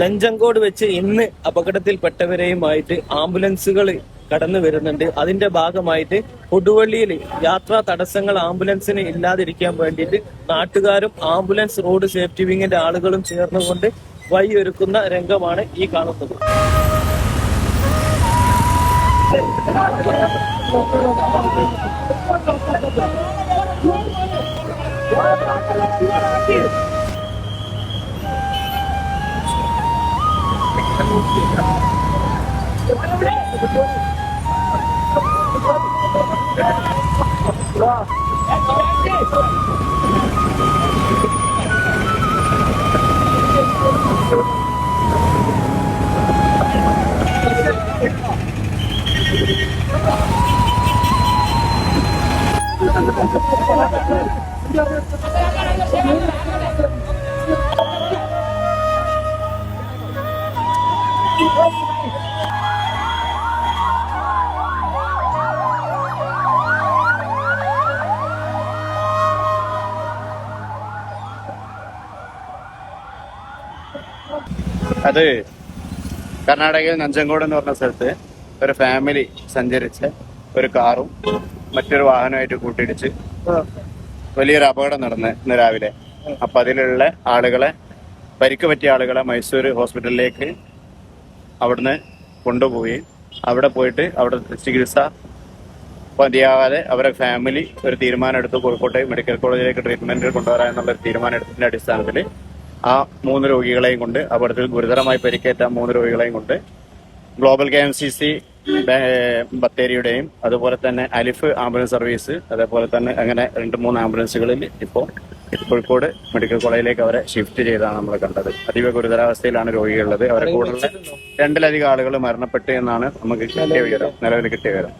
നഞ്ചങ്കോട് വെച്ച് ഇന്ന് അപകടത്തിൽപ്പെട്ടവരെയുമായിട്ട് ആംബുലൻസുകൾ കടന്നു വരുന്നുണ്ട്. അതിന്റെ ഭാഗമായിട്ട് കൊടുവള്ളിയിൽ യാത്രാ തടസ്സങ്ങൾ ആംബുലൻസിന് ഇല്ലാതിരിക്കാൻ വേണ്ടിയിട്ട് നാട്ടുകാരും ആംബുലൻസ് റോഡ് സേഫ്റ്റി വിങ്ങിന്റെ ആളുകളും ചേർന്നുകൊണ്ട് വഴിയൊരുക്കുന്ന രംഗമാണ് ഈ കാണുന്നത്. അത് കർണാടകയിൽ നഞ്ചങ്കോട് എന്ന് പറഞ്ഞ സ്ഥലത്ത് ഒരു ഫാമിലി സഞ്ചരിച്ച ഒരു കാറും മറ്റൊരു വാഹനമായിട്ട് കൂട്ടിയിടിച്ച് വലിയൊരു അപകടം നടന്ന് ഇന്ന് രാവിലെ. അപ്പൊ അതിലുള്ള ആളുകളെ, പരിക്ക് പറ്റിയ ആളുകളെ മൈസൂർ ഹോസ്പിറ്റലിലേക്ക് അവിടുന്ന് കൊണ്ടുപോയി അവിടെ പോയിട്ട് അവിടെ ചികിത്സ മതിയാകാതെ അവരെ ഫാമിലി ഒരു തീരുമാനം എടുത്തു കോഴിക്കോട്ടെ മെഡിക്കൽ കോളേജിലേക്ക് ട്രീറ്റ്മെന്റ് കൊണ്ടുവരാൻ എന്നുള്ള ഒരു തീരുമാനം എടുത്തതിന്റെ അടിസ്ഥാനത്തിൽ ആ 3 രോഗികളെയും കൊണ്ട്, അപകടത്തിൽ ഗുരുതരമായി പരിക്കേറ്റ 3 രോഗികളെയും കൊണ്ട് ഗ്ലോബൽ KMCC ബത്തേരിയുടെയും അതുപോലെ തന്നെ അലിഫ് ആംബുലൻസ് സർവീസ്, അതേപോലെ തന്നെ അങ്ങനെ 2-3 ആംബുലൻസുകളിൽ ഇപ്പോൾ കോഴിക്കോട് മെഡിക്കൽ കോളേജിലേക്ക് അവരെ ഷിഫ്റ്റ് ചെയ്താണ് നമ്മൾ കണ്ടത്. അതീവ ഗുരുതരാവസ്ഥയിലാണ് രോഗികളുള്ളത്. അവരെ കൂടുതൽ 2-ലധികം ആളുകൾ മരണപ്പെട്ടു എന്നാണ് നമുക്ക് നിലവിൽ കിട്ടിയ വിവരം.